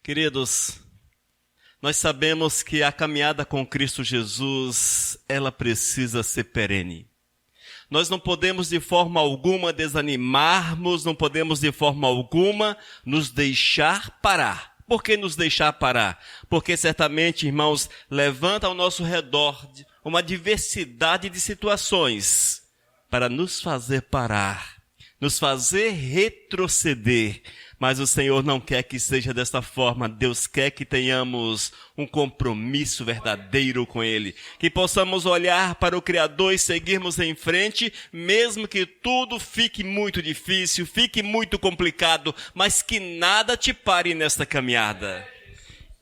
Queridos, nós sabemos que a caminhada com Cristo Jesus, ela precisa ser perene. Nós não podemos de forma alguma desanimarmos, não podemos de forma alguma nos deixar parar. Por que nos deixar parar? Porque certamente, irmãos, levanta ao nosso redor uma diversidade de situações para nos fazer parar, nos fazer retroceder. Mas o Senhor não quer que seja desta forma. Deus quer que tenhamos um compromisso verdadeiro com Ele. Que possamos olhar para o Criador e seguirmos em frente, mesmo que tudo fique muito difícil, fique muito complicado, mas que nada te pare nesta caminhada.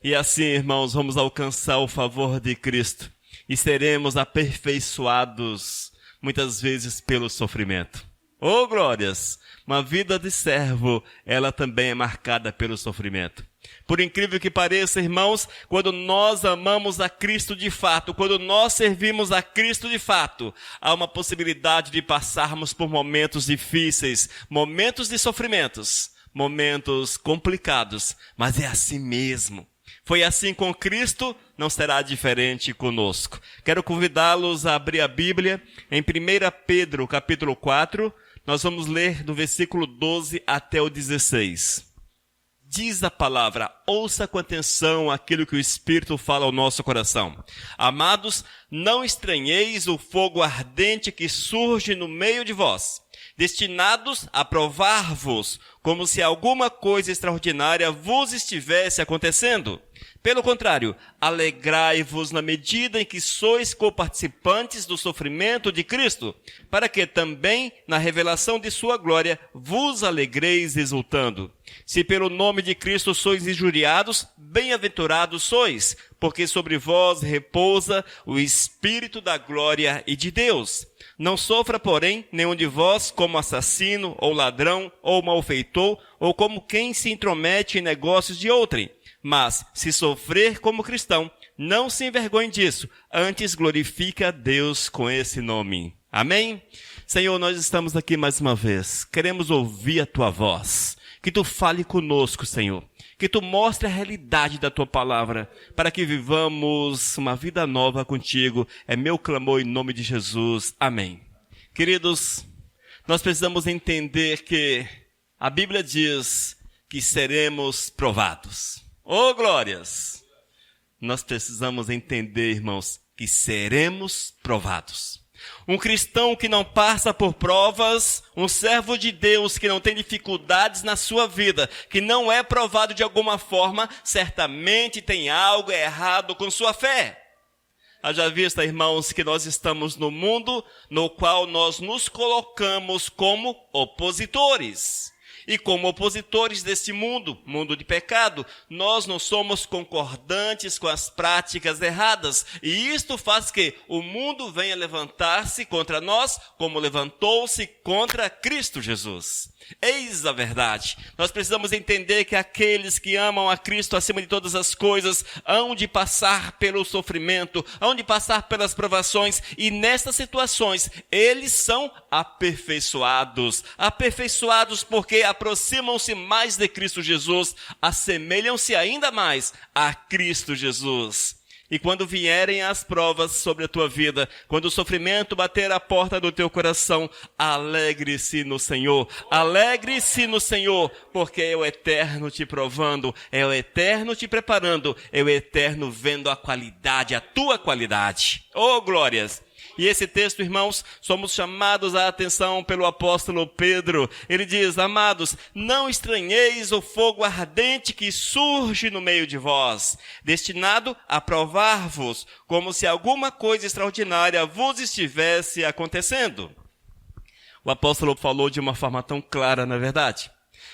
E assim, irmãos, vamos alcançar o favor de Cristo e seremos aperfeiçoados, muitas vezes pelo sofrimento. Oh, glórias! Uma vida de servo, ela também é marcada pelo sofrimento. Por incrível que pareça, irmãos, quando nós amamos a Cristo de fato, quando nós servimos a Cristo de fato, há uma possibilidade de passarmos por momentos difíceis, momentos de sofrimentos, momentos complicados, mas é assim mesmo. Foi assim com Cristo, não será diferente conosco. Quero convidá-los a abrir a Bíblia em 1 Pedro, capítulo 4, nós vamos ler do versículo 12 até o 16. Diz a palavra, ouça com atenção aquilo que o Espírito fala ao nosso coração. Amados, não estranheis o fogo ardente que surge no meio de vós, destinados a provar-vos, como se alguma coisa extraordinária vos estivesse acontecendo. Pelo contrário, alegrai-vos na medida em que sois coparticipantes do sofrimento de Cristo, para que também, na revelação de sua glória, vos alegreis exultando. Se pelo nome de Cristo sois injuriados, bem-aventurados sois, porque sobre vós repousa o Espírito da glória e de Deus. Não sofra, porém, nenhum de vós como assassino, ou ladrão, ou malfeitor, ou como quem se intromete em negócios de outrem. Mas, se sofrer como cristão, não se envergonhe disso, antes glorifica a Deus com esse nome. Amém? Senhor, nós estamos aqui mais uma vez, queremos ouvir a Tua voz, que Tu fale conosco, Senhor, que Tu mostre a realidade da Tua palavra, para que vivamos uma vida nova contigo, é meu clamor em nome de Jesus. Amém. Queridos, nós precisamos entender que a Bíblia diz que seremos provados. Oh, glórias! Nós precisamos entender, irmãos, que seremos provados. Um cristão que não passa por provas, um servo de Deus que não tem dificuldades na sua vida, que não é provado de alguma forma, certamente tem algo errado com sua fé. Haja vista, irmãos, que nós estamos no mundo no qual nós nos colocamos como opositores. E como opositores deste mundo, mundo de pecado, nós não somos concordantes com as práticas erradas. E isto faz que o mundo venha levantar-se contra nós, como levantou-se contra Cristo Jesus. Eis a verdade. Nós precisamos entender que aqueles que amam a Cristo acima de todas as coisas hão de passar pelo sofrimento, hão de passar pelas provações, e nestas situações eles são aperfeiçoados. Aperfeiçoados porque aproximam-se mais de Cristo Jesus, assemelham-se ainda mais a Cristo Jesus. E quando vierem as provas sobre a tua vida, quando o sofrimento bater a porta do teu coração, alegre-se no Senhor, porque é o Eterno te provando, é o Eterno te preparando, é o Eterno vendo a qualidade, a tua qualidade. Oh, glórias! E esse texto, irmãos, somos chamados a atenção pelo apóstolo Pedro. Ele diz, amados, não estranheis o fogo ardente que surge no meio de vós, destinado a provar-vos, como se alguma coisa extraordinária vos estivesse acontecendo. O apóstolo falou de uma forma tão clara, não é verdade?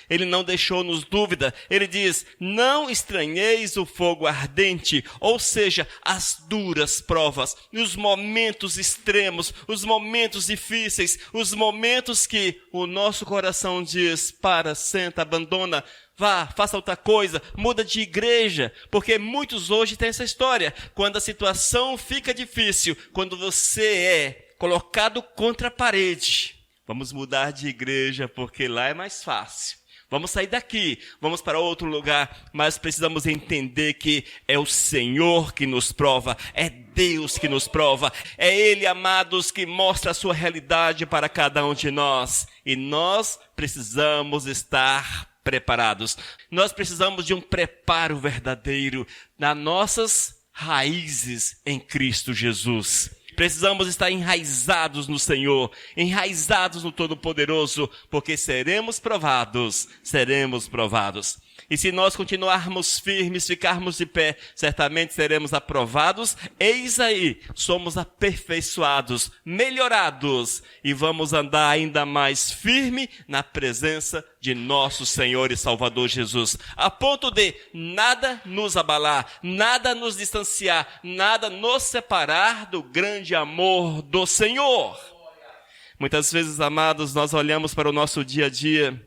Ele não deixou-nos dúvida. Ele diz, não estranheis o fogo ardente, ou seja, as duras provas, os momentos extremos, os momentos difíceis, os momentos que o nosso coração diz, para, senta, abandona, vá, faça outra coisa, muda de igreja, porque muitos hoje têm essa história. Quando a situação fica difícil, quando você é colocado contra a parede, vamos mudar de igreja porque lá é mais fácil. Vamos sair daqui, vamos para outro lugar, mas precisamos entender que é o Senhor que nos prova, é Deus que nos prova, é Ele, amados, que mostra a sua realidade para cada um de nós. E nós precisamos estar preparados. Nós precisamos de um preparo verdadeiro nas nossas raízes em Cristo Jesus. Precisamos estar enraizados no Senhor, enraizados no Todo-Poderoso, porque seremos provados, seremos provados. E se nós continuarmos firmes, ficarmos de pé, certamente seremos aprovados. Eis aí, somos aperfeiçoados, melhorados, e vamos andar ainda mais firme na presença de nosso Senhor e Salvador Jesus, a ponto de nada nos abalar, nada nos distanciar, nada nos separar do grande amor do Senhor. Muitas vezes, amados, nós olhamos para o nosso dia a dia,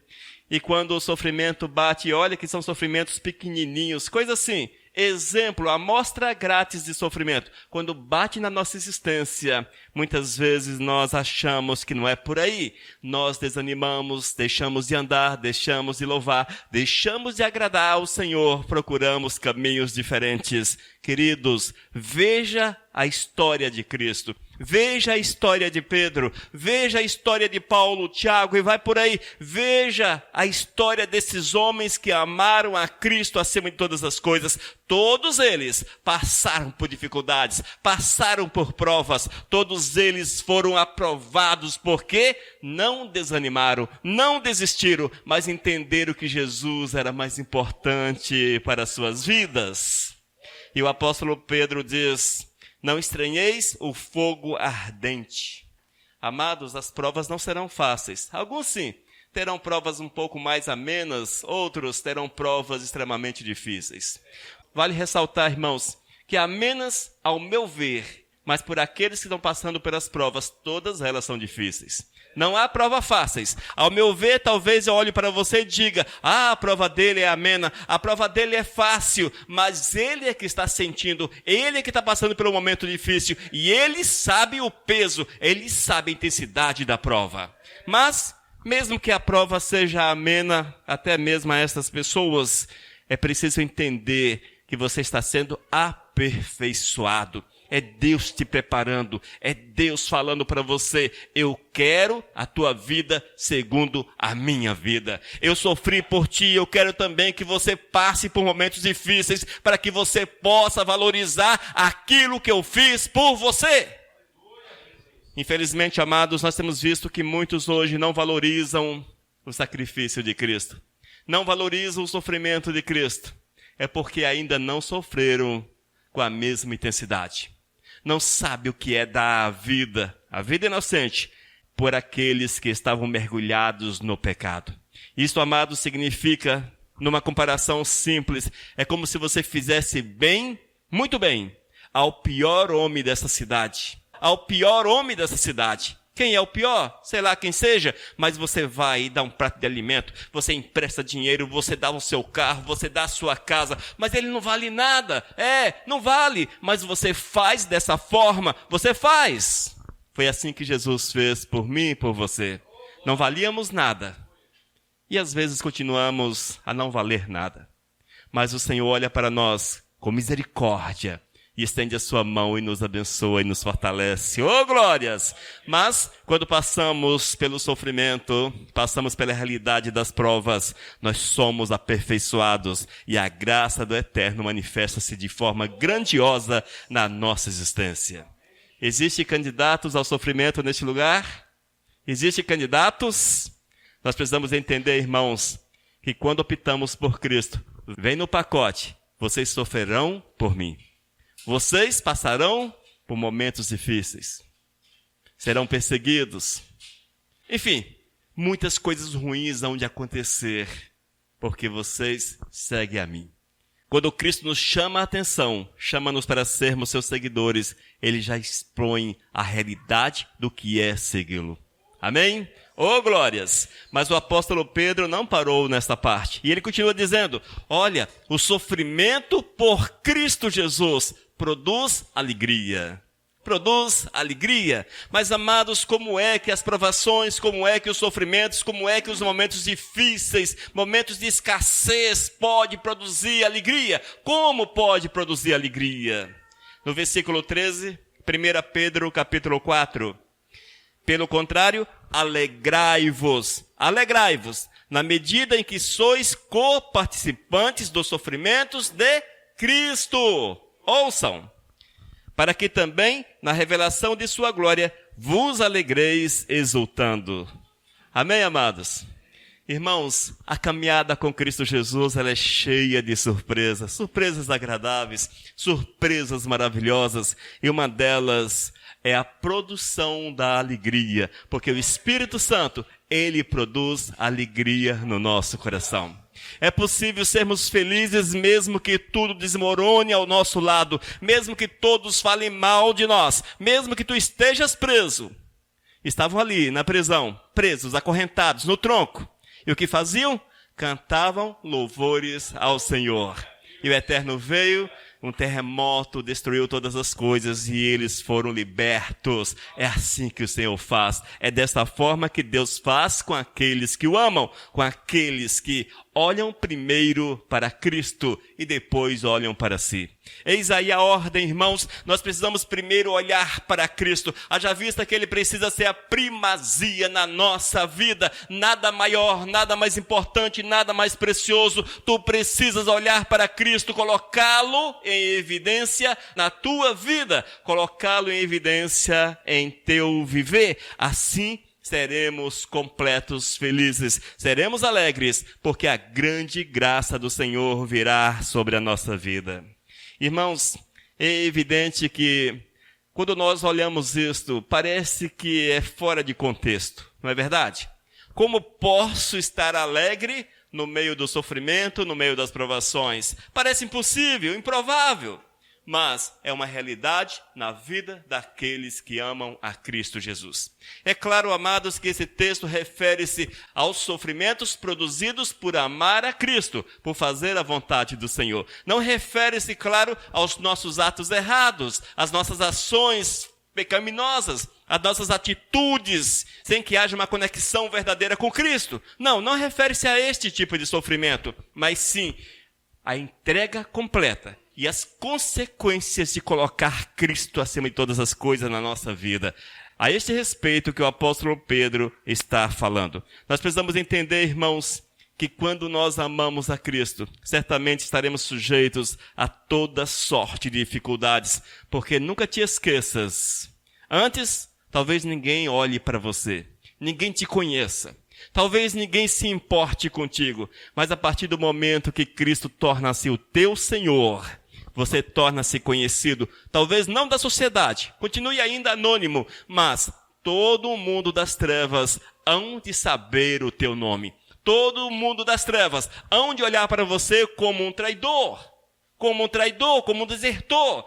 e quando o sofrimento bate, olha que são sofrimentos pequenininhos, coisa assim, exemplo, amostra grátis de sofrimento. Quando bate na nossa existência, muitas vezes nós achamos que não é por aí. Nós desanimamos, deixamos de andar, deixamos de louvar, deixamos de agradar ao Senhor, procuramos caminhos diferentes. Queridos, veja a história de Cristo. Veja a história de Pedro, veja a história de Paulo, Tiago, e vai por aí. Veja a história desses homens que amaram a Cristo acima de todas as coisas. Todos eles passaram por dificuldades, passaram por provas. Todos eles foram aprovados porque não desanimaram, não desistiram, mas entenderam que Jesus era mais importante para as suas vidas. E o apóstolo Pedro diz: não estranheis o fogo ardente. Amados, as provas não serão fáceis. Alguns sim, terão provas um pouco mais amenas, outros terão provas extremamente difíceis. Vale ressaltar, irmãos, que amenas, ao meu ver, mas por aqueles que estão passando pelas provas, todas elas são difíceis. Não há provas fáceis. Ao meu ver, talvez eu olhe para você e diga: a prova dele é amena, a prova dele é fácil, mas ele é que está sentindo, ele é que está passando por um momento difícil, e ele sabe o peso, ele sabe a intensidade da prova. Mas, mesmo que a prova seja amena, até mesmo a essas pessoas, é preciso entender que você está sendo aperfeiçoado. É Deus te preparando, é Deus falando para você: eu quero a tua vida segundo a minha vida. Eu sofri por ti, eu quero também que você passe por momentos difíceis para que você possa valorizar aquilo que eu fiz por você. Infelizmente, amados, nós temos visto que muitos hoje não valorizam o sacrifício de Cristo, não valorizam o sofrimento de Cristo. É porque ainda não sofreram com a mesma intensidade. Não sabe o que é dar a vida inocente, por aqueles que estavam mergulhados no pecado. Isso, amado, significa, numa comparação simples, é como se você fizesse bem, muito bem, ao pior homem dessa cidade. Ao pior homem dessa cidade. Quem é o pior? Sei lá quem seja, mas você vai e dá um prato de alimento, você empresta dinheiro, você dá o seu carro, você dá a sua casa, mas ele não vale nada. Não vale, mas você faz dessa forma, você faz. Foi assim que Jesus fez por mim e por você. Não valíamos nada. E às vezes continuamos a não valer nada. Mas o Senhor olha para nós com misericórdia e estende a sua mão e nos abençoa e nos fortalece. Oh, glórias! Mas, quando passamos pelo sofrimento, passamos pela realidade das provas, nós somos aperfeiçoados e a graça do Eterno manifesta-se de forma grandiosa na nossa existência. Existem candidatos ao sofrimento neste lugar? Existem candidatos? Nós precisamos entender, irmãos, que quando optamos por Cristo, vem no pacote: vocês sofrerão por mim. Vocês passarão por momentos difíceis. Serão perseguidos. Enfim, muitas coisas ruins hão de acontecer, porque vocês seguem a mim. Quando Cristo nos chama a atenção, chama-nos para sermos seus seguidores, ele já expõe a realidade do que é segui-lo. Amém? Oh, glórias! Mas o apóstolo Pedro não parou nesta parte. E ele continua dizendo: olha, o sofrimento por Cristo Jesus produz alegria. produz alegria. Mas, amados, como é que as provações, como é que os sofrimentos, como é que os momentos difíceis, momentos de escassez pode produzir alegria? Como pode produzir alegria? No versículo 13, 1 Pedro capítulo 4. Pelo contrário, alegrai-vos, na medida em que sois coparticipantes dos sofrimentos de Cristo. Ouçam, para que também, na revelação de sua glória, vos alegreis exultando. Amém, amados? Irmãos, a caminhada com Cristo Jesus, ela é cheia de surpresas, surpresas agradáveis, surpresas maravilhosas, e uma delas é a produção da alegria, porque o Espírito Santo, ele produz alegria no nosso coração. É possível sermos felizes mesmo que tudo desmorone ao nosso lado, mesmo que todos falem mal de nós, mesmo que tu estejas preso. Estavam ali na prisão, presos, acorrentados no tronco. E o que faziam? Cantavam louvores ao Senhor. E o Eterno veio, um terremoto destruiu todas as coisas e eles foram libertos. É assim que o Senhor faz. É dessa forma que Deus faz com aqueles que o amam, com aqueles que olham primeiro para Cristo e depois olham para si. Eis aí a ordem, irmãos. Nós precisamos primeiro olhar para Cristo. Haja vista que Ele precisa ser a primazia na nossa vida. Nada maior, nada mais importante, nada mais precioso. Tu precisas olhar para Cristo, colocá-lo em evidência na tua vida, colocá-lo em evidência em teu viver. Assim seremos completos, felizes, seremos alegres, porque a grande graça do Senhor virá sobre a nossa vida. Irmãos, é evidente que quando nós olhamos isto, parece que é fora de contexto, não é verdade? Como posso estar alegre no meio do sofrimento, no meio das provações? Parece impossível, improvável. Mas é uma realidade na vida daqueles que amam a Cristo Jesus. É claro, amados, que esse texto refere-se aos sofrimentos produzidos por amar a Cristo, por fazer a vontade do Senhor. Não refere-se, claro, aos nossos atos errados, às nossas ações pecaminosas, às nossas atitudes, sem que haja uma conexão verdadeira com Cristo. Não refere-se a este tipo de sofrimento, mas sim a entrega completa e as consequências de colocar Cristo acima de todas as coisas na nossa vida. A este respeito que o apóstolo Pedro está falando. Nós precisamos entender, irmãos, que quando nós amamos a Cristo, certamente estaremos sujeitos a toda sorte de dificuldades, porque nunca te esqueças. Antes, talvez ninguém olhe para você, ninguém te conheça. Talvez ninguém se importe contigo, mas a partir do momento que Cristo torna-se o teu Senhor, você torna-se conhecido, talvez não da sociedade, continue ainda anônimo, mas todo o mundo das trevas hão de saber o teu nome. Todo o mundo das trevas hão de olhar para você como um traidor, como um desertor.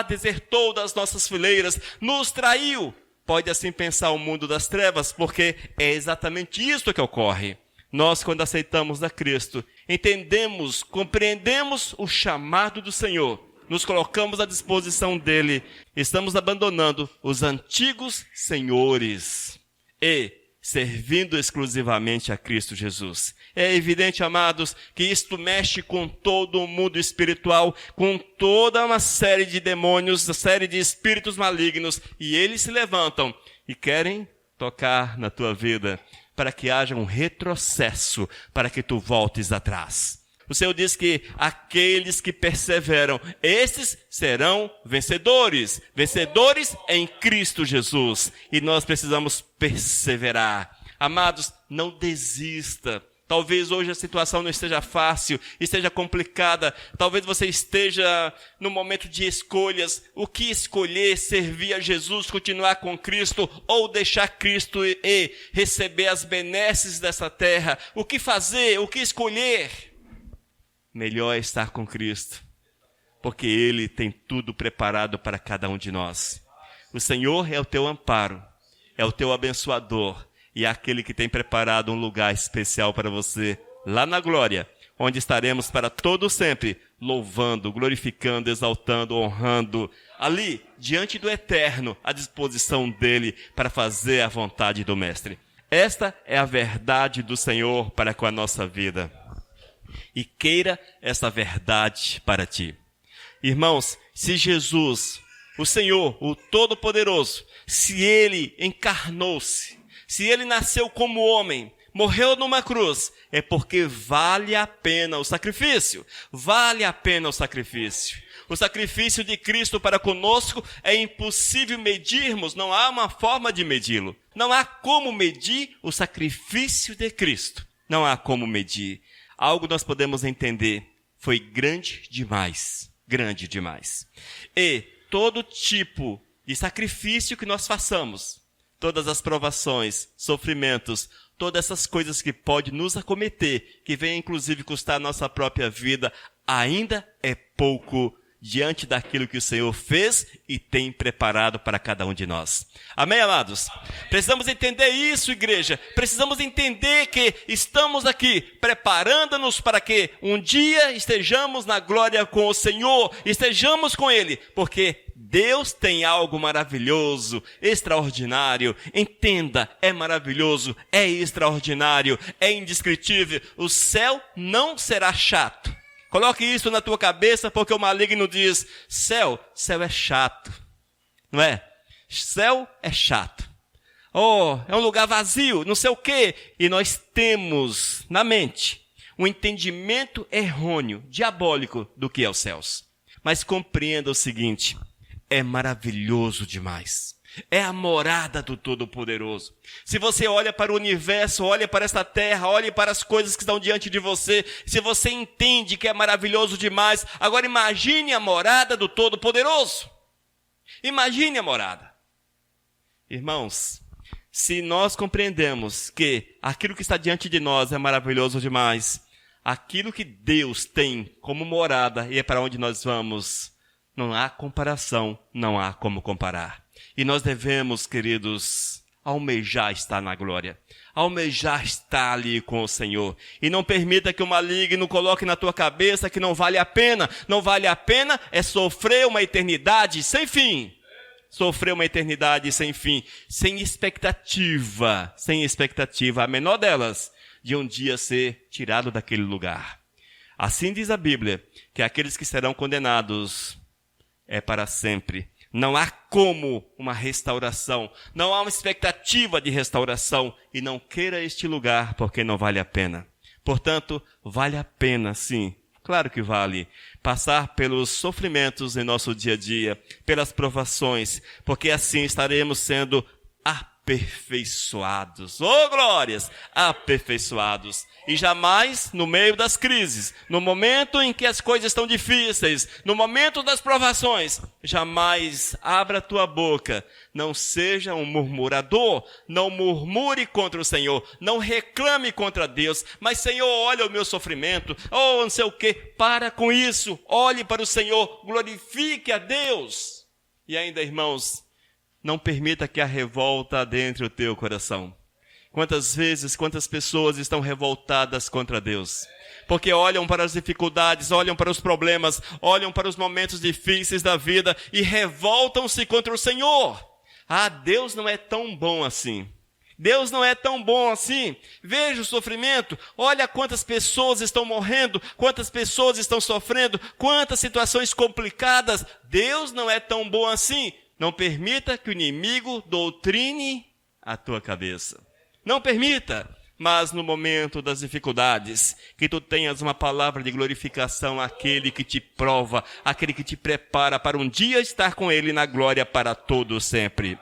Desertou das nossas fileiras, nos traiu. Pode assim pensar o mundo das trevas, porque é exatamente isso que ocorre. Nós, quando aceitamos a Cristo, entendemos, compreendemos o chamado do Senhor, nos colocamos à disposição dele, estamos abandonando os antigos senhores e servindo exclusivamente a Cristo Jesus. É evidente, amados, que isto mexe com todo o mundo espiritual, com toda uma série de demônios, uma série de espíritos malignos, e eles se levantam e querem tocar na tua vida, para que haja um retrocesso, para que tu voltes atrás. O Senhor diz que aqueles que perseveram, esses serão vencedores, vencedores em Cristo Jesus. E nós precisamos perseverar. Amados, não desista. Talvez hoje a situação não esteja fácil, esteja complicada. Talvez você esteja no momento de escolhas. O que escolher? Servir a Jesus, continuar com Cristo ou deixar Cristo e receber as benesses dessa terra? O que fazer? O que escolher? Melhor é estar com Cristo, porque Ele tem tudo preparado para cada um de nós. O Senhor é o teu amparo, é o teu abençoador, e é aquele que tem preparado um lugar especial para você lá na glória, onde estaremos para todo sempre, louvando, glorificando, exaltando, honrando, ali, diante do Eterno, à disposição dele para fazer a vontade do Mestre. Esta é a verdade do Senhor para com a nossa vida. E queira essa verdade para ti. Irmãos, se Jesus, o Senhor, o Todo-Poderoso, se Ele encarnou-se, se Ele nasceu como homem, morreu numa cruz, é porque vale a pena o sacrifício. Vale a pena o sacrifício. O sacrifício de Cristo para conosco é impossível medirmos, não há uma forma de medi-lo. Não há como medir o sacrifício de Cristo. Não há como medir. Algo nós podemos entender, foi grande demais, grande demais. E todo tipo de sacrifício que nós façamos, todas as provações, sofrimentos, todas essas coisas que podem nos acometer, que vem inclusive custar a nossa própria vida, ainda é pouco diante daquilo que o Senhor fez e tem preparado para cada um de nós. Amém, amados? Precisamos entender isso, igreja. Precisamos entender que estamos aqui preparando-nos para que um dia estejamos na glória com o Senhor, estejamos com Ele, porque Deus tem algo maravilhoso, extraordinário. Entenda, é maravilhoso, é extraordinário, é indescritível. O céu não será chato. Coloque isso na tua cabeça, porque o maligno diz, céu é chato, não é? Céu é chato. Oh, é um lugar vazio, não sei o quê. E nós temos na mente um entendimento errôneo, diabólico do que é os céus. Mas compreenda o seguinte, é maravilhoso demais. É a morada do Todo-Poderoso. Se você olha para o universo, olha para esta terra, olha para as coisas que estão diante de você, se você entende que é maravilhoso demais, agora imagine a morada do Todo-Poderoso. Imagine a morada. Irmãos, se nós compreendemos que aquilo que está diante de nós é maravilhoso demais, aquilo que Deus tem como morada e é para onde nós vamos, não há comparação, não há como comparar. E nós devemos, queridos, almejar estar na glória. Almejar estar ali com o Senhor. E não permita que o maligno coloque na tua cabeça que não vale a pena. Não vale a pena é sofrer uma eternidade sem fim. Sofrer uma eternidade sem fim. Sem expectativa. Sem expectativa. A menor delas, de um dia ser tirado daquele lugar. Assim diz a Bíblia, que aqueles que serão condenados é para sempre. Não há como uma restauração, não há uma expectativa de restauração e não queira este lugar porque não vale a pena. Portanto, vale a pena, sim, claro que vale, passar pelos sofrimentos em nosso dia a dia, pelas provações, porque assim estaremos sendo aperfeiçoados. Oh, glórias! Aperfeiçoados. E jamais, no meio das crises, no momento em que as coisas estão difíceis, no momento das provações, jamais abra a tua boca. Não seja um murmurador, não murmure contra o Senhor, não reclame contra Deus. Mas, Senhor, olha o meu sofrimento, oh, não sei o quê. Para com isso, olhe para o Senhor, glorifique a Deus. E ainda, irmãos, não permita que a revolta adentre o teu coração. Quantas vezes, quantas pessoas estão revoltadas contra Deus? Porque olham para as dificuldades, olham para os problemas, olham para os momentos difíceis da vida e revoltam-se contra o Senhor. Ah, Deus não é tão bom assim. Deus não é tão bom assim. Veja o sofrimento. Olha quantas pessoas estão morrendo, quantas pessoas estão sofrendo, quantas situações complicadas. Deus não é tão bom assim. Não permita que o inimigo doutrine a tua cabeça. Não permita, mas no momento das dificuldades, que tu tenhas uma palavra de glorificação àquele que te prova, àquele que te prepara para um dia estar com ele na glória para todo sempre.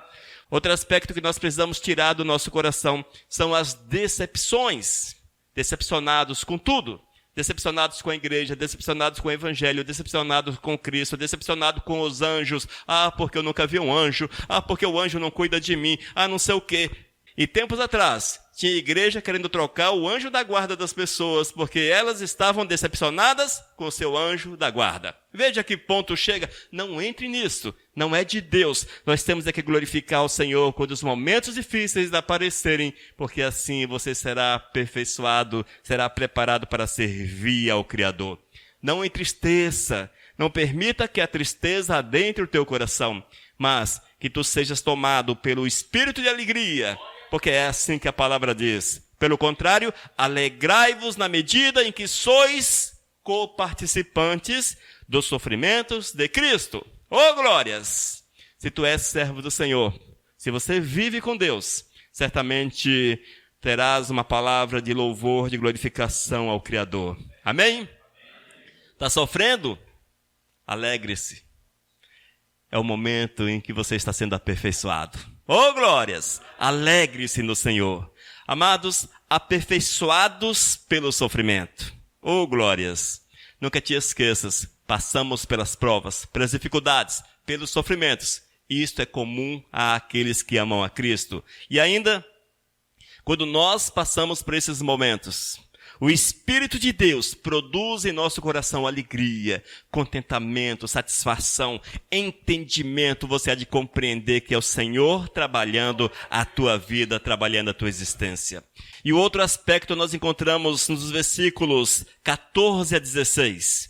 Outro aspecto que nós precisamos tirar do nosso coração são as decepções. Decepcionados com tudo. Decepcionados com a igreja, decepcionados com o evangelho, decepcionados com Cristo, decepcionados com os anjos. Ah, porque eu nunca vi um anjo. Ah, porque o anjo não cuida de mim. Ah, não sei o quê. E tempos atrás, tinha igreja querendo trocar o anjo da guarda das pessoas, porque elas estavam decepcionadas com o seu anjo da guarda. Veja que ponto chega. Não entre nisso. Não é de Deus. Nós temos que glorificar o Senhor quando os momentos difíceis aparecerem, porque assim você será aperfeiçoado, será preparado para servir ao Criador. Não entristeça. Não permita que a tristeza adentre o teu coração, mas que tu sejas tomado pelo espírito de alegria, porque é assim que a palavra diz. Pelo contrário, alegrai-vos na medida em que sois coparticipantes dos sofrimentos de Cristo. Oh, glórias! Se tu és servo do Senhor, se você vive com Deus, certamente terás uma palavra de louvor, de glorificação ao Criador. Amém? Está sofrendo? Alegre-se. É o momento em que você está sendo aperfeiçoado. Oh, glórias! Alegre-se no Senhor. Amados, aperfeiçoados pelo sofrimento. Oh, glórias! Nunca te esqueças, passamos pelas provas, pelas dificuldades, pelos sofrimentos. Isto é comum àqueles que amam a Cristo. E ainda, quando nós passamos por esses momentos, o Espírito de Deus produz em nosso coração alegria, contentamento, satisfação, entendimento. Você há de compreender que é o Senhor trabalhando a tua vida, trabalhando a tua existência. E o outro aspecto nós encontramos nos versículos 14 a 16.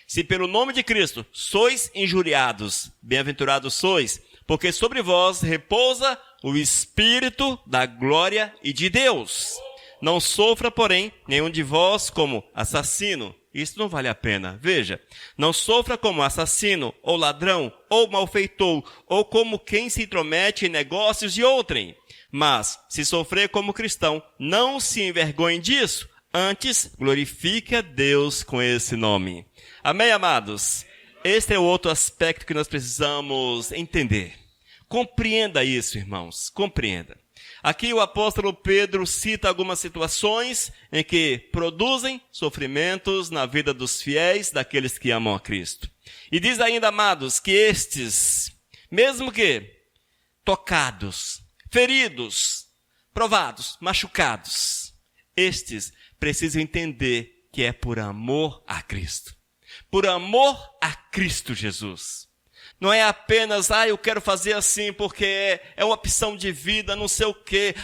Se pelo nome de Cristo sois injuriados, bem-aventurados sois, porque sobre vós repousa o Espírito da glória e de Deus. Não sofra, porém, nenhum de vós como assassino. Isso não vale a pena. Veja, não sofra como assassino, ou ladrão, ou malfeitor, ou como quem se intromete em negócios de outrem. Mas, se sofrer como cristão, não se envergonhe disso. Antes, glorifique a Deus com esse nome. Amém, amados? Este é o outro aspecto que nós precisamos entender. Compreenda isso, irmãos. Compreenda. Aqui o apóstolo Pedro cita algumas situações em que produzem sofrimentos na vida dos fiéis, daqueles que amam a Cristo. E diz ainda, amados, que estes, mesmo que tocados, feridos, provados, machucados, estes precisam entender que é por amor a Cristo. Por amor a Cristo Jesus. Não é apenas, eu quero fazer assim porque é uma opção de vida, não sei o quê.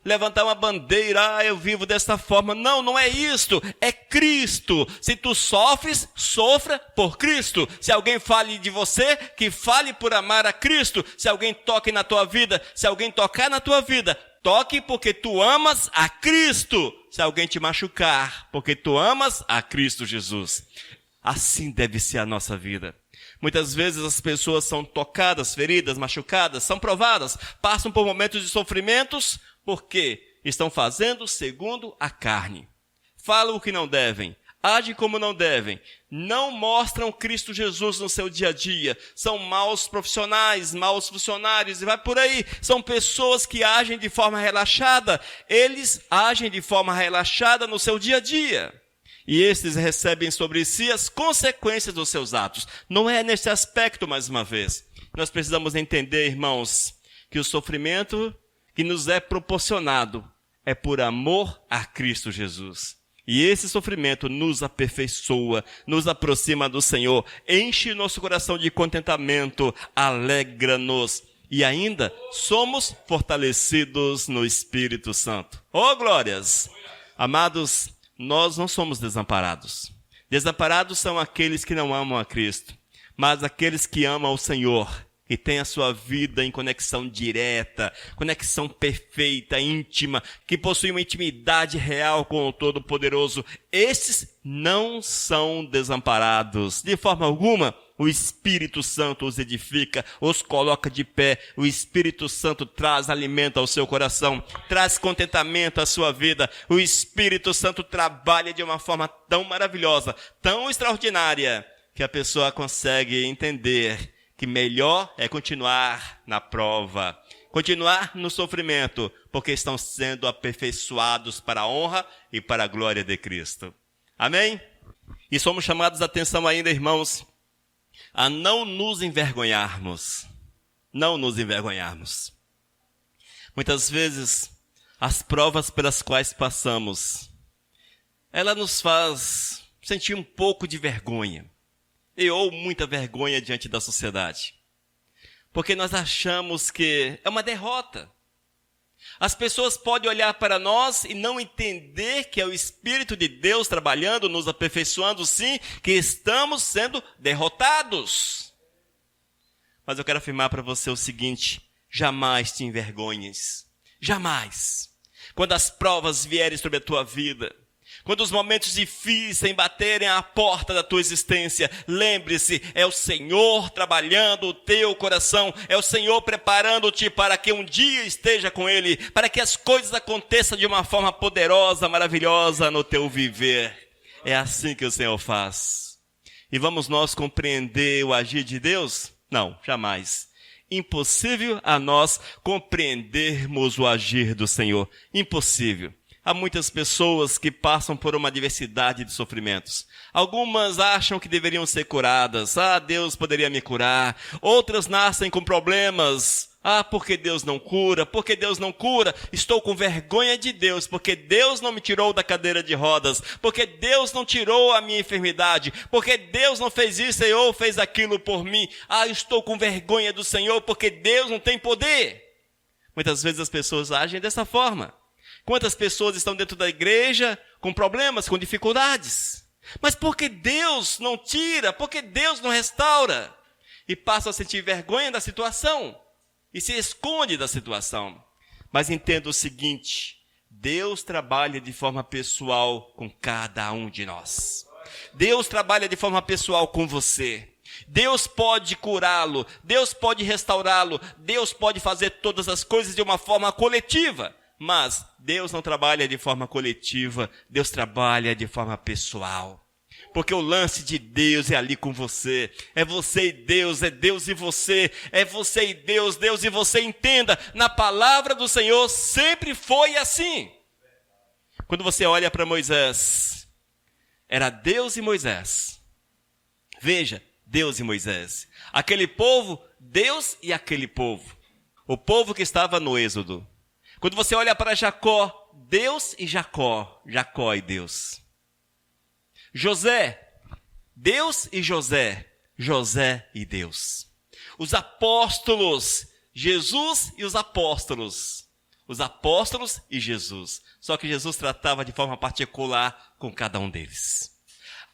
Levantar uma bandeira, eu vivo desta forma. Não, não é isto. É Cristo. Se tu sofres, sofra por Cristo. Se alguém fale de você, que fale por amar a Cristo. Se alguém toque na tua vida, se alguém tocar na tua vida, toque porque tu amas a Cristo. Se alguém te machucar, porque tu amas a Cristo Jesus. Assim deve ser a nossa vida. Muitas vezes as pessoas são tocadas, feridas, machucadas, são provadas, passam por momentos de sofrimentos, porque estão fazendo segundo a carne. Falam o que não devem, agem como não devem, não mostram Cristo Jesus no seu dia a dia, são maus profissionais, maus funcionários e vai por aí. São pessoas que agem de forma relaxada, eles agem de forma relaxada no seu dia a dia. E estes recebem sobre si as consequências dos seus atos. Não é nesse aspecto, mais uma vez. Nós precisamos entender, irmãos, que o sofrimento que nos é proporcionado é por amor a Cristo Jesus. E esse sofrimento nos aperfeiçoa, nos aproxima do Senhor, enche nosso coração de contentamento, alegra-nos. E ainda somos fortalecidos no Espírito Santo. Oh, glórias! Amados, nós não somos desamparados. Desamparados são aqueles que não amam a Cristo, mas aqueles que amam o Senhor e têm a sua vida em conexão direta, conexão perfeita, íntima, que possuem uma intimidade real com o Todo-Poderoso. Esses não são desamparados. De forma alguma, o Espírito Santo os edifica, os coloca de pé. O Espírito Santo traz alimento ao seu coração, traz contentamento à sua vida. O Espírito Santo trabalha de uma forma tão maravilhosa, tão extraordinária, que a pessoa consegue entender que melhor é continuar na prova, continuar no sofrimento, porque estão sendo aperfeiçoados para a honra e para a glória de Cristo. Amém? E somos chamados a atenção ainda, irmãos, a não nos envergonharmos. Não nos envergonharmos. Muitas vezes as provas pelas quais passamos, ela nos faz sentir um pouco de vergonha, ou muita vergonha diante da sociedade. Porque nós achamos que é uma derrota. As pessoas podem olhar para nós e não entender que é o Espírito de Deus trabalhando, nos aperfeiçoando, sim, que estamos sendo derrotados. Mas eu quero afirmar para você o seguinte: jamais te envergonhes. Jamais. Quando as provas vierem sobre a tua vida, quando os momentos difíceis baterem à porta da tua existência, lembre-se, é o Senhor trabalhando o teu coração, é o Senhor preparando-te para que um dia esteja com Ele, para que as coisas aconteçam de uma forma poderosa, maravilhosa no teu viver. É assim que o Senhor faz. E vamos nós compreender o agir de Deus? Não, jamais. Impossível a nós compreendermos o agir do Senhor. Impossível. Há muitas pessoas que passam por uma diversidade de sofrimentos. Algumas acham que deveriam ser curadas. Deus poderia me curar. Outras nascem com problemas. Por que Deus não cura? Por que Deus não cura? Estou com vergonha de Deus, porque Deus não me tirou da cadeira de rodas. Porque Deus não tirou a minha enfermidade. Porque Deus não fez isso ou fez aquilo por mim. Estou com vergonha do Senhor, porque Deus não tem poder. Muitas vezes as pessoas agem dessa forma. Quantas pessoas estão dentro da igreja com problemas, com dificuldades? Mas por que Deus não tira? Por que Deus não restaura? E passam a sentir vergonha da situação. E se esconde da situação. Mas entenda o seguinte: Deus trabalha de forma pessoal com cada um de nós. Deus trabalha de forma pessoal com você. Deus pode curá-lo, Deus pode restaurá-lo, Deus pode fazer todas as coisas de uma forma coletiva. Mas Deus não trabalha de forma coletiva, Deus trabalha de forma pessoal. Porque o lance de Deus é ali com você. É você e Deus, é Deus e você. É você e Deus, Deus e você. Entenda, na palavra do Senhor sempre foi assim. Quando você olha para Moisés, era Deus e Moisés. Veja, Deus e Moisés. Aquele povo, Deus e aquele povo. O povo que estava no Êxodo. Quando você olha para Jacó, Deus e Jacó, Jacó e Deus. José, Deus e José, José e Deus. Os apóstolos, Jesus e os apóstolos e Jesus. Só que Jesus tratava de forma particular com cada um deles.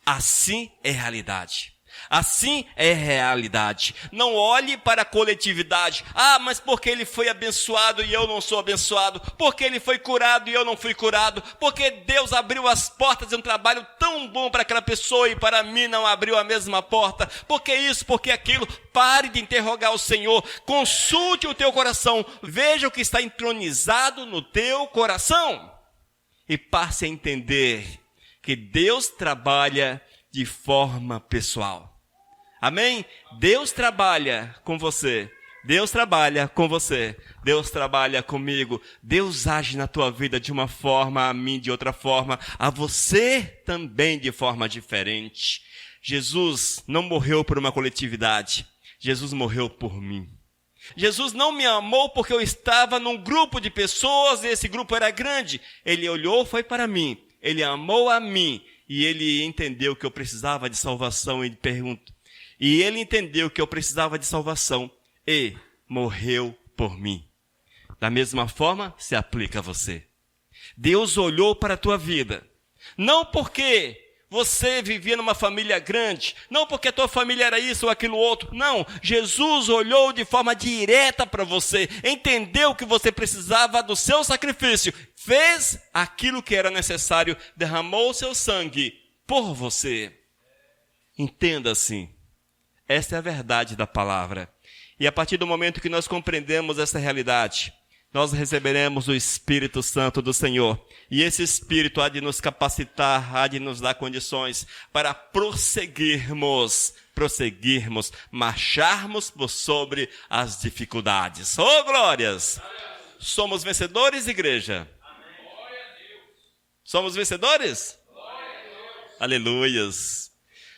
Assim é a realidade. Assim é realidade. Não olhe para a coletividade. Mas porque ele foi abençoado e eu não sou abençoado? Porque ele foi curado e eu não fui curado? Porque Deus abriu as portas de um trabalho tão bom para aquela pessoa e para mim não abriu a mesma porta? Porque isso, porque aquilo? Pare de interrogar o Senhor. Consulte o teu coração. Veja o que está entronizado no teu coração. E passe a entender que Deus trabalha de forma pessoal. Amém? Deus trabalha com você. Deus trabalha com você. Deus trabalha comigo. Deus age na tua vida de uma forma, a mim de outra forma, a você também de forma diferente. Jesus não morreu por uma coletividade. Jesus morreu por mim. Jesus não me amou porque eu estava num grupo de pessoas e esse grupo era grande. Ele olhou, foi para mim. Ele amou a mim. E ele entendeu que eu precisava de salvação e ele entendeu que eu precisava de salvação e morreu por mim. Da mesma forma, se aplica a você. Deus olhou para a tua vida, não porque você vivia numa família grande, não porque a tua família era isso ou aquilo outro, não. Jesus olhou de forma direta para você, entendeu que você precisava do seu sacrifício, fez aquilo que era necessário, derramou o seu sangue por você. Entenda assim, esta é a verdade da palavra. E a partir do momento que nós compreendemos essa realidade, nós receberemos o Espírito Santo do Senhor. E esse Espírito há de nos capacitar, há de nos dar condições para prosseguirmos, marcharmos por sobre as dificuldades. Oh, glórias! Somos vencedores, igreja? Somos vencedores? Aleluias!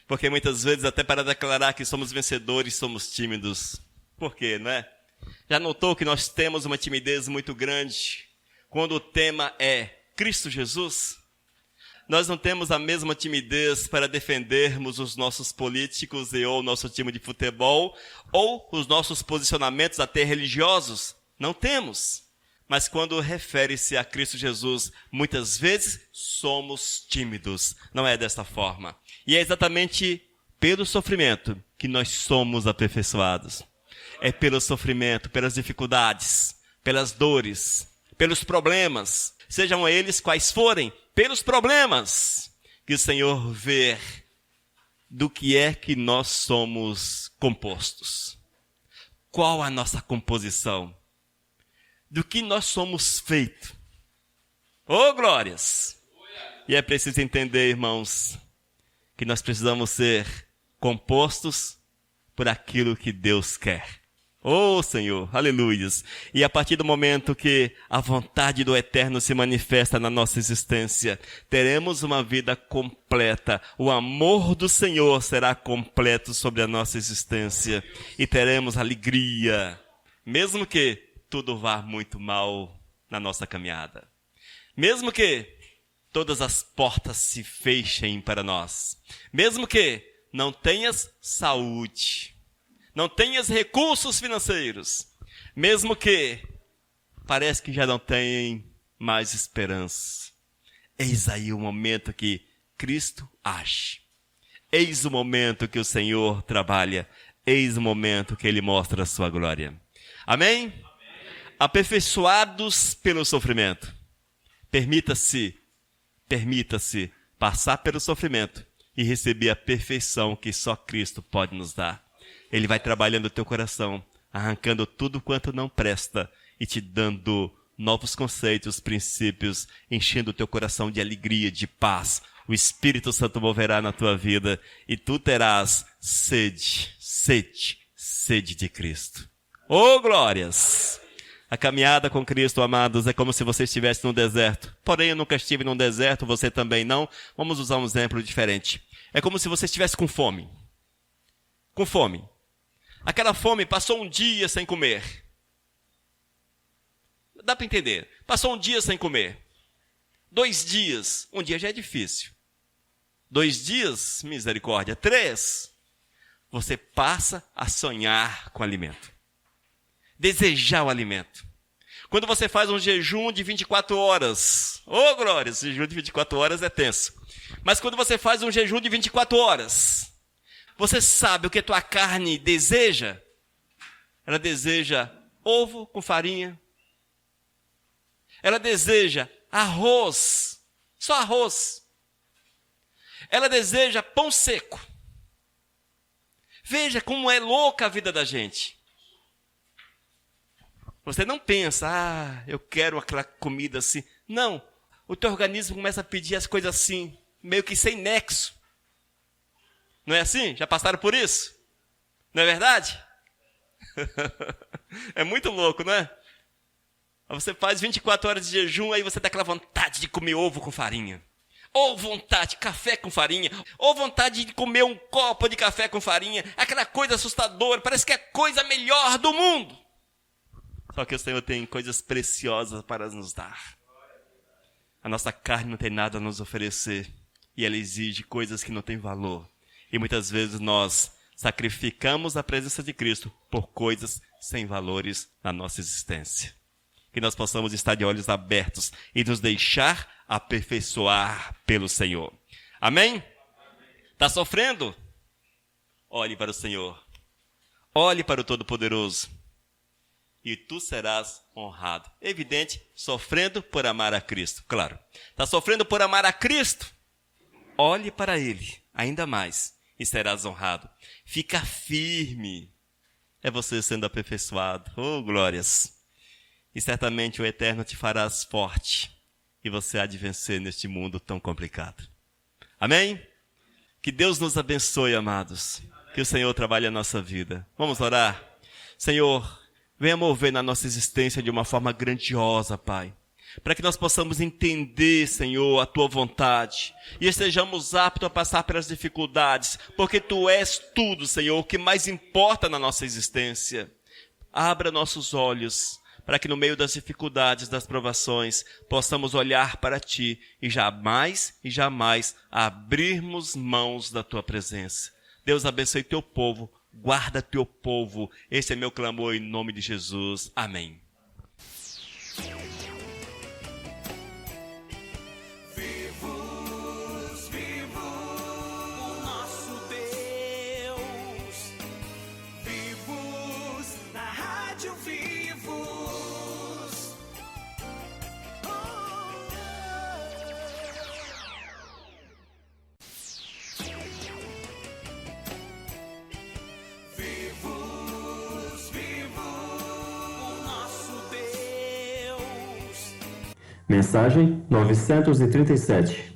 Porque muitas vezes, até para declarar que somos vencedores, somos tímidos. Por quê, não é? Já notou que nós temos uma timidez muito grande quando o tema é Cristo Jesus, nós não temos a mesma timidez para defendermos os nossos políticos e ou nosso time de futebol, ou os nossos posicionamentos até religiosos. Não temos. Mas quando refere-se a Cristo Jesus, muitas vezes somos tímidos. Não é desta forma. E é exatamente pelo sofrimento que nós somos aperfeiçoados. É pelo sofrimento, pelas dificuldades, pelas dores, pelos problemas, sejam eles quais forem, pelos problemas, que o Senhor vê do que é que nós somos compostos. Qual a nossa composição? Do que nós somos feitos. Oh, glórias! E é preciso entender, irmãos, que nós precisamos ser compostos por aquilo que Deus quer. Oh, Senhor, aleluias. E a partir do momento que a vontade do Eterno se manifesta na nossa existência, teremos uma vida completa. O amor do Senhor será completo sobre a nossa existência. E teremos alegria, mesmo que tudo vá muito mal na nossa caminhada. Mesmo que todas as portas se fechem para nós. Mesmo que não tenhas saúde, não tenhas recursos financeiros, mesmo que parece que já não tem mais esperança. Eis aí o momento que Cristo age. Eis o momento que o Senhor trabalha. Eis o momento que Ele mostra a sua glória. Amém? Aperfeiçoados pelo sofrimento. Permita-se passar pelo sofrimento e receber a perfeição que só Cristo pode nos dar. Ele vai trabalhando o teu coração, arrancando tudo quanto não presta e te dando novos conceitos, princípios, enchendo o teu coração de alegria, de paz. O Espírito Santo moverá na tua vida e tu terás sede de Cristo. Oh, glórias! A caminhada com Cristo, amados, é como se você estivesse no deserto. Porém, eu nunca estive num deserto, você também não. Vamos usar um exemplo diferente. É como se você estivesse com fome. Com fome. Aquela fome passou um dia sem comer. Dá para entender. Passou um dia sem comer. 2 dias. Um dia já é difícil. 2 dias, misericórdia. 3. Você passa a sonhar com alimento. Desejar o alimento. Quando você faz um jejum de 24 horas, oh glória, esse jejum de 24 horas é tenso. Mas quando você faz um jejum de 24 horas, você sabe o que a tua carne deseja? Ela deseja ovo com farinha. Ela deseja arroz, só arroz. Ela deseja pão seco. Veja como é louca a vida da gente. Você não pensa, eu quero aquela comida assim. Não, o teu organismo começa a pedir as coisas assim, meio que sem nexo. Não é assim? Já passaram por isso? Não é verdade? É muito louco, não é? Você faz 24 horas de jejum, aí você tem aquela vontade de comer ovo com farinha. Ou vontade de café com farinha. Ou vontade de comer um copo de café com farinha. Aquela coisa assustadora, parece que é a coisa melhor do mundo. Só que o Senhor tem coisas preciosas para nos dar. A nossa carne não tem nada a nos oferecer. E ela exige coisas que não têm valor. E muitas vezes nós sacrificamos a presença de Cristo por coisas sem valores na nossa existência. Que nós possamos estar de olhos abertos e nos deixar aperfeiçoar pelo Senhor. Amém? Está sofrendo? Olhe para o Senhor. Olhe para o Todo-Poderoso. E tu serás honrado. Evidente, sofrendo por amar a Cristo. Claro. Está sofrendo por amar a Cristo? Olhe para Ele, ainda mais, e serás honrado. Fica firme. É você sendo aperfeiçoado. Oh, glórias. E certamente o Eterno te farás forte. E você há de vencer neste mundo tão complicado. Amém? Que Deus nos abençoe, amados. Que o Senhor trabalhe a nossa vida. Vamos orar? Senhor, venha mover na nossa existência de uma forma grandiosa, Pai. Para que nós possamos entender, Senhor, a Tua vontade. E estejamos aptos a passar pelas dificuldades. Porque Tu és tudo, Senhor, o que mais importa na nossa existência. Abra nossos olhos para que no meio das dificuldades, das provações, possamos olhar para Ti e jamais abrirmos mãos da Tua presença. Deus abençoe Teu povo, guarda Teu povo. Esse é meu clamor em nome de Jesus. Amém. Mensagem 937.